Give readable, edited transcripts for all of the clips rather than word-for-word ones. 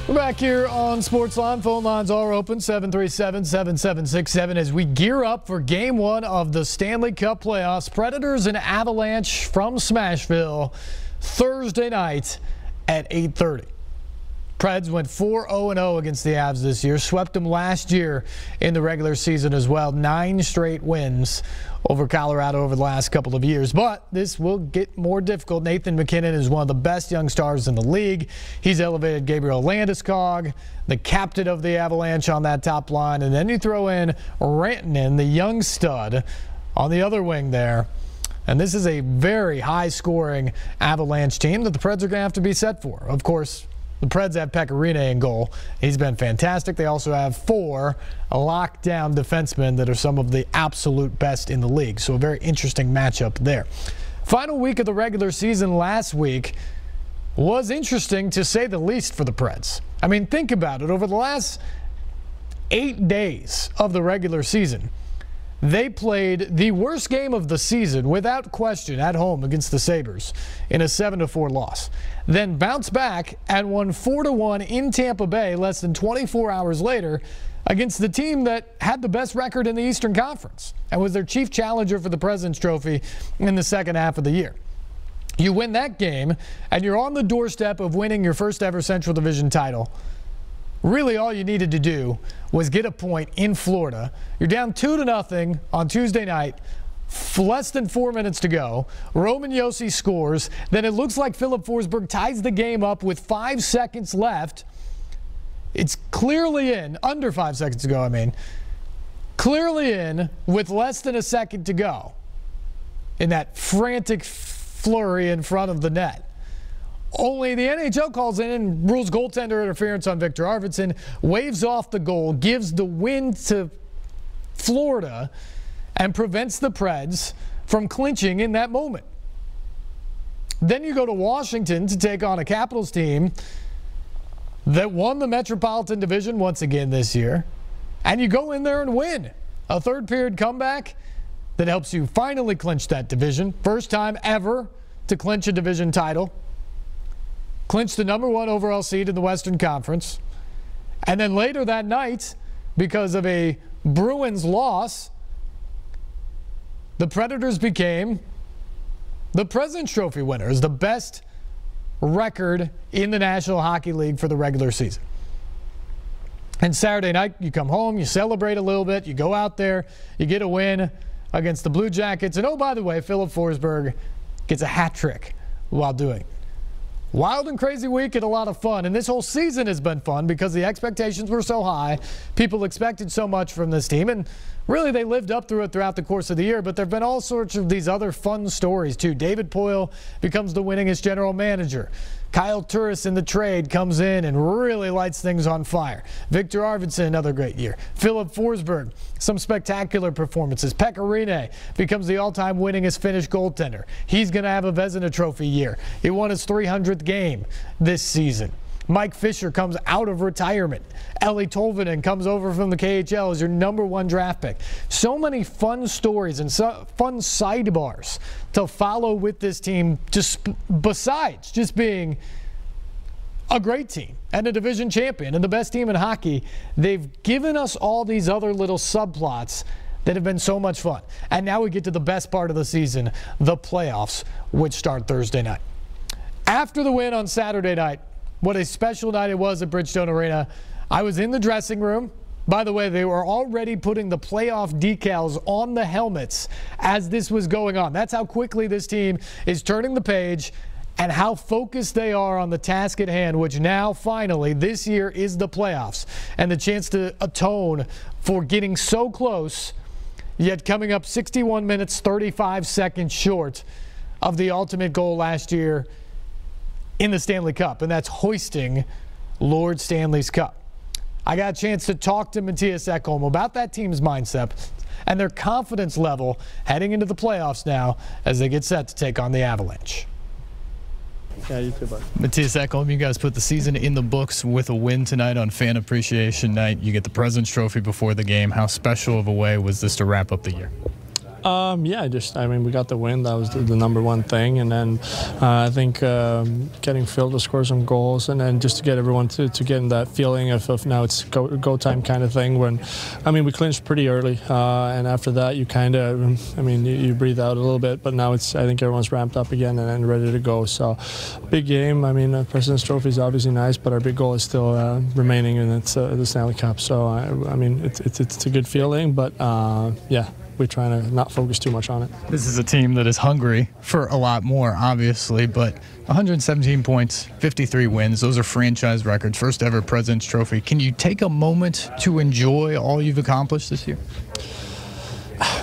We're back here on Sportsline. Phone lines are open, 737-7767, as we gear up for Game 1 of the Stanley Cup Playoffs. Predators and Avalanche from Smashville Thursday night at 8:30. Preds went 4-0-0 against the Avs this year, swept them last year in the regular season as well. 9 straight wins over Colorado over the last couple of years. But this will get more difficult. Nathan MacKinnon is one of the best young stars in the league. He's elevated Gabriel Landeskog, the captain of the Avalanche, on that top line. And then you throw in Rantanen, the young stud, on the other wing there. And this is a very high-scoring Avalanche team that the Preds are going to have to be set for. Of course, the Preds have Pekka Rinne in goal. He's been fantastic. They also have 4 lockdown defensemen that are some of the absolute best in the league. So a very interesting matchup there. Final week of the regular season last week was interesting, to say the least, for the Preds. I mean, think about it. Over the last 8 days of the regular season, they played the worst game of the season, without question, at home against the Sabres in a 7-4 loss. Then bounced back and won 4-1 in Tampa Bay less than 24 hours later against the team that had the best record in the Eastern Conference and was their chief challenger for the President's Trophy in the second half of the year. You win that game, and you're on the doorstep of winning your first ever Central Division title. Really, all you needed to do was get a point in Florida. You're down 2-0 on Tuesday night. Less than 4 minutes to go. Roman Josi scores. Then it looks like Philip Forsberg ties the game up with 5 seconds left. It's clearly in. Under 5 seconds to go, I mean. Clearly in with less than a second to go in that frantic flurry in front of the net. Only the NHL calls in and rules goaltender interference on Victor Arvidsson, waves off the goal, gives the win to Florida, and prevents the Preds from clinching in that moment. Then you go to Washington to take on a Capitals team that won the Metropolitan Division once again this year, and you go in there and win. A third-period comeback that helps you finally clinch that division. First time ever to clinch a division title. Clinched the #1 overall seed in the Western Conference. And then later that night, because of a Bruins loss, the Predators became the President's Trophy winners, the best record in the National Hockey League for the regular season. And Saturday night, you come home, you celebrate a little bit, you go out there, you get a win against the Blue Jackets. And oh, by the way, Philip Forsberg gets a hat trick while doing it. Wild and crazy week and a lot of fun. And this whole season has been fun because the expectations were so high. People expected so much from this team. And really, they lived up through it throughout the course of the year. But there have been all sorts of these other fun stories, too. David Poile becomes the winningest general manager. Kyle Turris in the trade comes in and really lights things on fire. Victor Arvidsson, another great year. Philip Forsberg, some spectacular performances. Pekka Rinne becomes the all-time winningest Finnish goaltender. He's going to have a Vezina Trophy year. He won his 300th game this season. Mike Fisher comes out of retirement. Ellie Tolvanen comes over from the KHL as your #1 draft pick. So many fun stories and fun sidebars to follow with this team, just besides just being a great team and a division champion and the best team in hockey. They've given us all these other little subplots that have been so much fun. And now we get to the best part of the season, the playoffs, which start Thursday night. After the win on Saturday night, what a special night it was at Bridgestone Arena. I was in the dressing room. By the way, they were already putting the playoff decals on the helmets as this was going on. That's how quickly this team is turning the page and how focused they are on the task at hand, which now finally this year is the playoffs and the chance to atone for getting so close, yet coming up 61 minutes, 35 seconds short of the ultimate goal last year in the Stanley Cup, and that's hoisting Lord Stanley's Cup. I got a chance to talk to Mattias Ekholm about that team's mindset and their confidence level heading into the playoffs now as they get set to take on the Avalanche. Yeah, you too, bud. Mattias Ekholm, you guys put the season in the books with a win tonight on Fan Appreciation Night. You get the President's Trophy before the game. How special of a way was this to wrap up the year? Yeah, I mean, we got the win. That was the number one thing. And then I think getting Phil to score some goals, and then just to get everyone to get in that feeling of now it's go time kind of thing. When, I mean, we clinched pretty early, and after that you kind of, I mean, you breathe out a little bit, but now I think everyone's ramped up again and ready to go. So big game. I mean, President's Trophy is obviously nice, but our big goal is still remaining, and it's the Stanley Cup. So I mean, it's a good feeling, but yeah, we're trying to not focus too much on it. This is a team that is hungry for a lot more, obviously, but 117 points, 53 wins. Those are franchise records, first ever President's Trophy. Can you take a moment to enjoy all you've accomplished this year?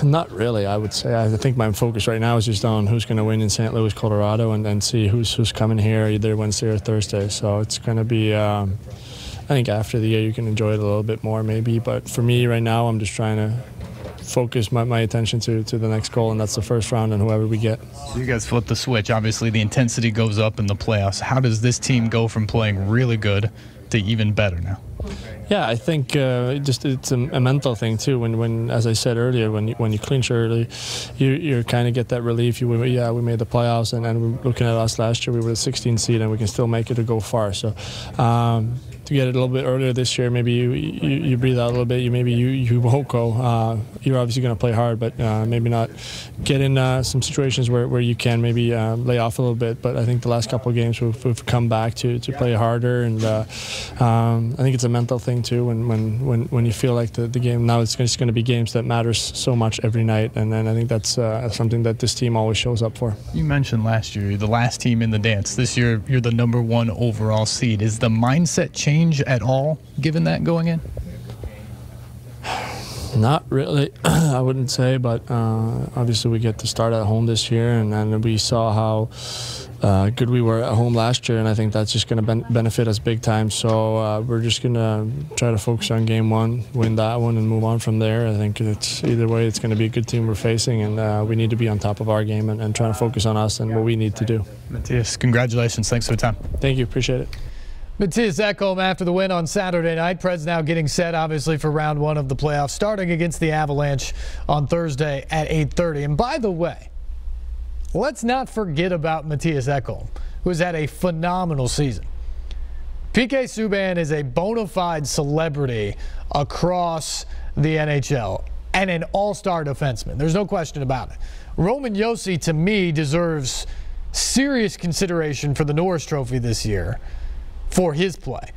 Not really, I would say. I think my focus right now is just on who's going to win in St. Louis, Colorado, and then see who's coming here either Wednesday or Thursday. So it's going to be, I think after the year you can enjoy it a little bit more maybe. But for me right now, I'm just trying to focus my attention to the next goal, and that's the first round and whoever we get. So you guys flip the switch. Obviously, the intensity goes up in the playoffs. How does this team go from playing really good to even better now? Yeah, I think it's a mental thing too. When as I said earlier, when you clinch early, you kind of get that relief. We made the playoffs, and looking at us last year, we were the 16th seed, and we can still make it to go far. So to get it a little bit earlier this year, maybe you breathe out a little bit. You won't go. You're obviously going to play hard, but maybe not get in some situations where you can maybe lay off a little bit. But I think the last couple of games we've come back to play harder, and I think it's a mental thing too. When you feel like the game now, it's just going to be games that matters so much every night, and then I think that's something that this team always shows up for. You mentioned last year you're the last team in the dance. This year you're the #1 overall seed. Is the mindset change at all given that going in? Not really, I wouldn't say, but obviously we get to start at home this year, and then we saw how good we were at home last year, and I think that's just going to benefit us big time. So we're just going to try to focus on game one, win that one, and move on from there. I think it's either way, it's going to be a good team we're facing, and we need to be on top of our game and trying to focus on us and what we need to do. Matthias, congratulations. Thanks for the time. Thank you. Appreciate it. Matthias Ekholm after the win on Saturday night. Preds now getting set, obviously, for round one of the playoffs, starting against the Avalanche on Thursday at 8:30. And by the way, let's not forget about Matthias Ekholm, who's had a phenomenal season. PK Subban is a bona fide celebrity across the NHL and an all-star defenseman. There's no question about it. Roman Josi, to me, deserves serious consideration for the Norris Trophy this year for his play.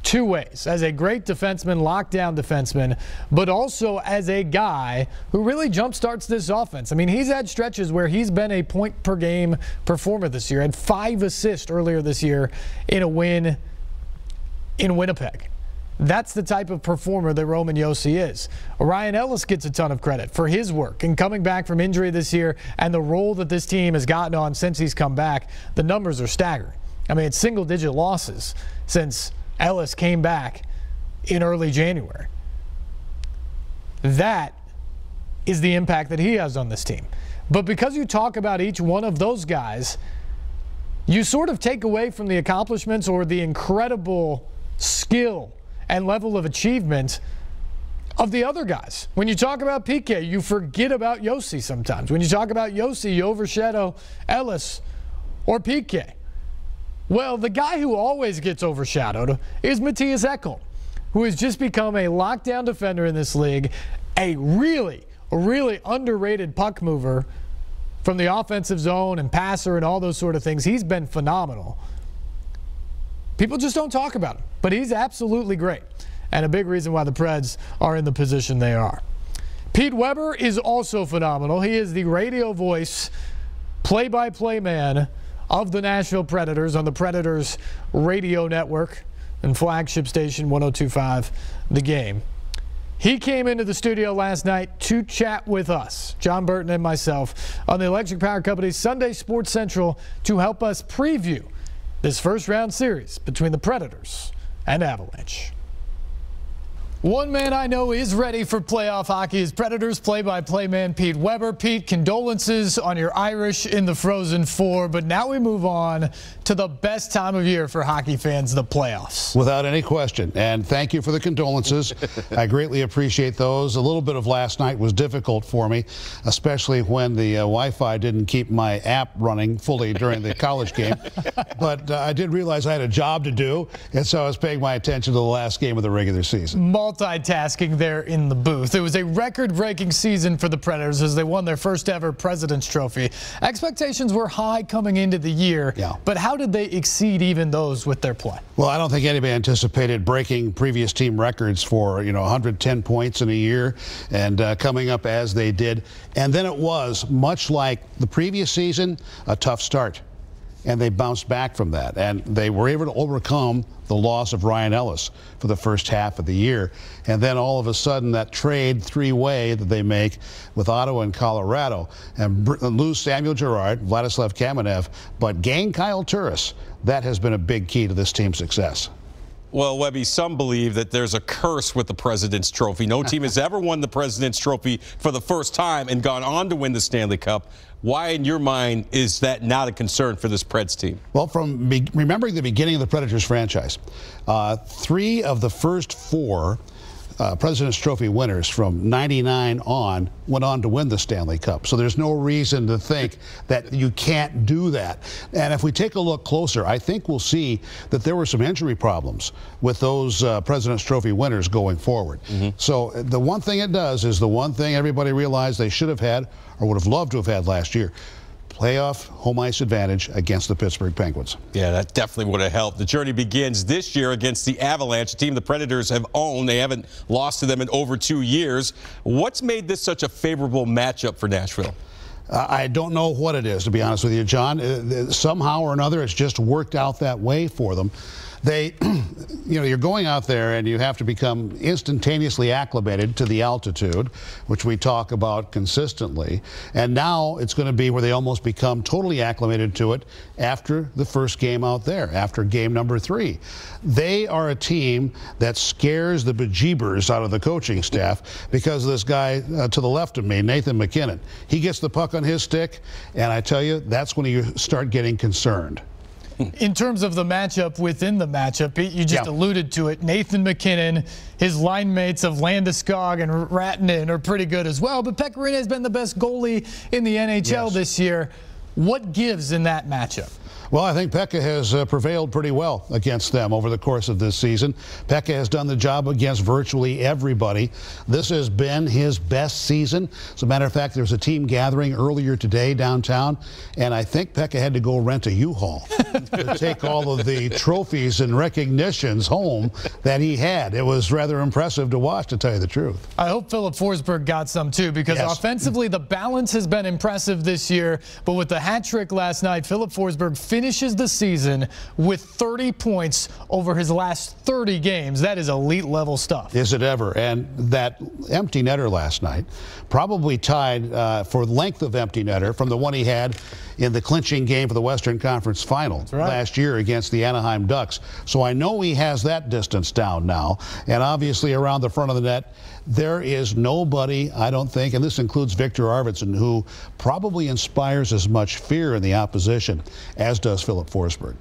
Two ways: as a great defenseman, lockdown defenseman, but also as a guy who really jumpstarts this offense. I mean, he's had stretches where he's been a point-per-game performer this year. Had 5 assists earlier this year in a win in Winnipeg. That's the type of performer that Roman Josi is. Ryan Ellis gets a ton of credit for his work and coming back from injury this year, and the role that this team has gotten on since he's come back. The numbers are staggering. I mean, it's single-digit losses since Ellis came back in early January. That is the impact that he has on this team. But because you talk about each one of those guys, you sort of take away from the accomplishments or the incredible skill and level of achievement of the other guys. When you talk about PK, you forget about Josi sometimes. When you talk about Josi, you overshadow Ellis or PK. Well, the guy who always gets overshadowed is Matthias Ekholm, who has just become a lockdown defender in this league, a really underrated puck mover from the offensive zone and passer and all those sort of things. He's been phenomenal. People just don't talk about him, but he's absolutely great, and a big reason why the Preds are in the position they are. Pete Weber is also phenomenal. He is the radio voice, play-by-play man of the Nashville Predators on the Predators radio network and flagship station 102.5 The Game. He came into the studio last night to chat with us, John Burton and myself, on the Electric Power Company's Sunday Sports Central to help us preview this first-round series between the Predators and Avalanche. One man I know is ready for playoff hockey is Predators play-by-play man Pete Weber. Pete, condolences on your Irish in the Frozen Four, but now we move on to the best time of year for hockey fans, the playoffs. Without any question. And thank you for the condolences. I greatly appreciate those. A little bit of last night was difficult for me, especially when the Wi-Fi didn't keep my app running fully during the college game. But I did realize I had a job to do, and so I was paying my attention to the last game of the regular season. Multitasking there in the booth. It was a record-breaking season for the Predators as they won their first ever President's Trophy. Expectations were high coming into the year, but how did they exceed even those with their play? Well, I don't think anybody anticipated breaking previous team records for, 110 points in a year and coming up as they did. And then it was, much like the previous season, a tough start. And they bounced back from that. And they were able to overcome the loss of Ryan Ellis for the first half of the year. And then all of a sudden, that trade three-way that they make with Ottawa and Colorado and lose Samuel Girard, Vladislav Kamenev, but gain Kyle Turris. That has been a big key to this team's success. Well, Webby, some believe that there's a curse with the President's Trophy. No team has ever won the President's Trophy for the first time and gone on to win the Stanley Cup. Why, in your mind, is that not a concern for this Preds team? Well, from remembering the beginning of the Predators franchise, 3 of the first 4 President's Trophy winners from '99 on went on to win the Stanley Cup. So there's no reason to think that you can't do that. And if we take a look closer, I think we'll see that there were some injury problems with those President's Trophy winners going forward. So the one thing it does is the one thing everybody realized they should have had or would have loved to have had last year: playoff home ice advantage against the Pittsburgh Penguins. Yeah, that definitely would have helped. The journey begins this year against the Avalanche, a team the Predators have owned. They haven't lost to them in over 2 years. What's made this such a favorable matchup for Nashville? I don't know what it is, to be honest with you, John. Somehow or another, it's just worked out that way for them. They, you're going out there and you have to become instantaneously acclimated to the altitude, which we talk about consistently. And now it's going to be where they almost become totally acclimated to it after the first game out there, after game number 3. They are a team that scares the bejeebers out of the coaching staff because of this guy to the left of me, Nathan MacKinnon. He gets the puck on his stick, and I tell you, that's when you start getting concerned. In terms of the matchup within the matchup, you just alluded to it. Nathan MacKinnon, his line mates of Landeskog and Ratinen are pretty good as well, but Pekka Rinne has been the best goalie in the NHL this year. What gives in that matchup? Well, I think Pekka has prevailed pretty well against them over the course of this season. Pekka has done the job against virtually everybody. This has been his best season. As a matter of fact, there was a team gathering earlier today downtown, and I think Pekka had to go rent a U-Haul to take all of the trophies and recognitions home that he had. It was rather impressive to watch, to tell you the truth. I hope Philip Forsberg got some too, because offensively the balance has been impressive this year, but with the hat trick last night, Philip Forsberg finishes the season with 30 points over his last 30 games. That is elite level stuff. Is it ever? And that empty netter last night probably tied for length of empty netter from the one he had in the clinching game for the Western Conference Final last year against the Anaheim Ducks. So I know he has that distance down now. And obviously around the front of the net, there is nobody, I don't think, and this includes Victor Arvidsson, who probably inspires as much fear in the opposition as does Philip Forsberg.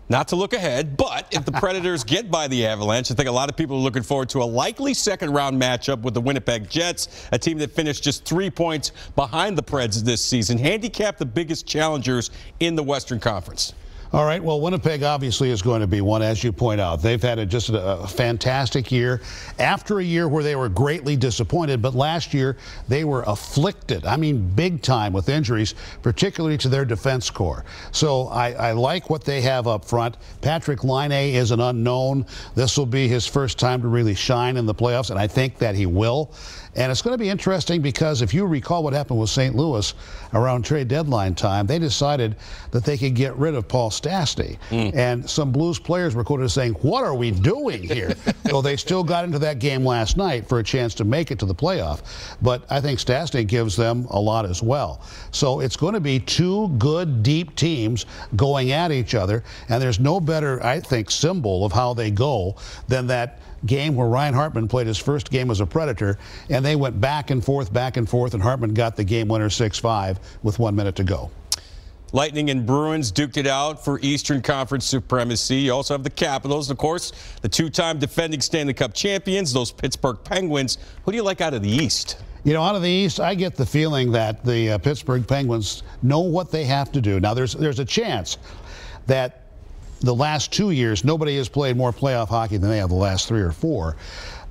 Not to look ahead, but if the Predators get by the Avalanche, I think a lot of people are looking forward to a likely second-round matchup with the Winnipeg Jets, a team that finished just 3 points behind the Preds this season. Handicap the biggest challengers in the Western Conference. All right, well, Winnipeg obviously is going to be one, as you point out. They've had just a fantastic year after a year where they were greatly disappointed, but last year they were afflicted, I mean big time, with injuries, particularly to their defense corps. So I like what they have up front. Patrick Laine is an unknown. This will be his first time to really shine in the playoffs, and I think that he will. And it's going to be interesting because if you recall what happened with St. Louis around trade deadline time, they decided that they could get rid of Paul Stastny. And some Blues players were quoted as saying, "What are we doing here?" So they still got into that game last night for a chance to make it to the playoff. But I think Stastny gives them a lot as well. So it's going to be 2 good, deep teams going at each other. And there's no better, I think, symbol of how they go than that game where Ryan Hartman played his first game as a Predator, and they went back and forth, and Hartman got the game winner 6-5 with 1 minute to go. Lightning and Bruins duked it out for Eastern Conference supremacy. You also have the Capitals, and of course, the two-time defending Stanley Cup champions, those Pittsburgh Penguins. Who do you like out of the East? You know, out of the East, I get the feeling that the Pittsburgh Penguins know what they have to do. Now, there's a chance that the last 2 years, nobody has played more playoff hockey than they have the last 3 or 4.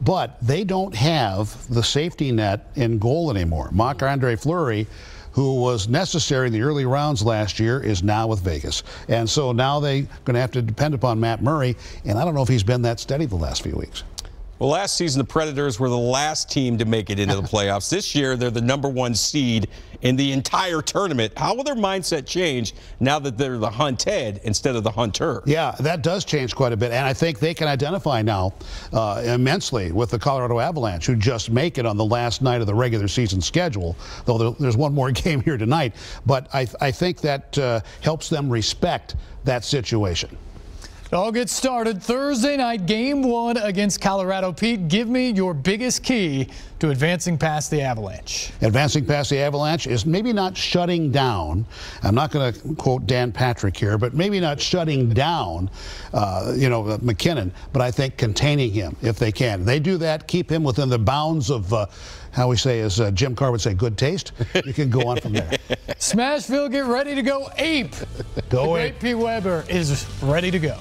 But they don't have the safety net in goal anymore. Marc-Andre Fleury, who was necessary in the early rounds last year, is now with Vegas. And so now they're going to have to depend upon Matt Murray, and I don't know if he's been that steady the last few weeks. Well, last season, the Predators were the last team to make it into the playoffs. This year, they're the #1 seed in the entire tournament. How will their mindset change now that they're the hunted instead of the hunter? Yeah, that does change quite a bit, and I think they can identify now immensely with the Colorado Avalanche, who just make it on the last night of the regular season schedule, though there's one more game here tonight. But I think that helps them respect that situation. It all gets started Thursday night, Game 1 against Colorado. Pete, give me your biggest key to advancing past the Avalanche. Advancing past the Avalanche is maybe not shutting down. I'm not going to quote Dan Patrick here, but maybe not shutting down, McKinnon, but I think containing him if they can. They do that, keep him within the bounds of, how we say, as Jim Carr would say, good taste. You can go on from there. Smashville, get ready to go ape. Go the ape. great Pete Weber is ready to go.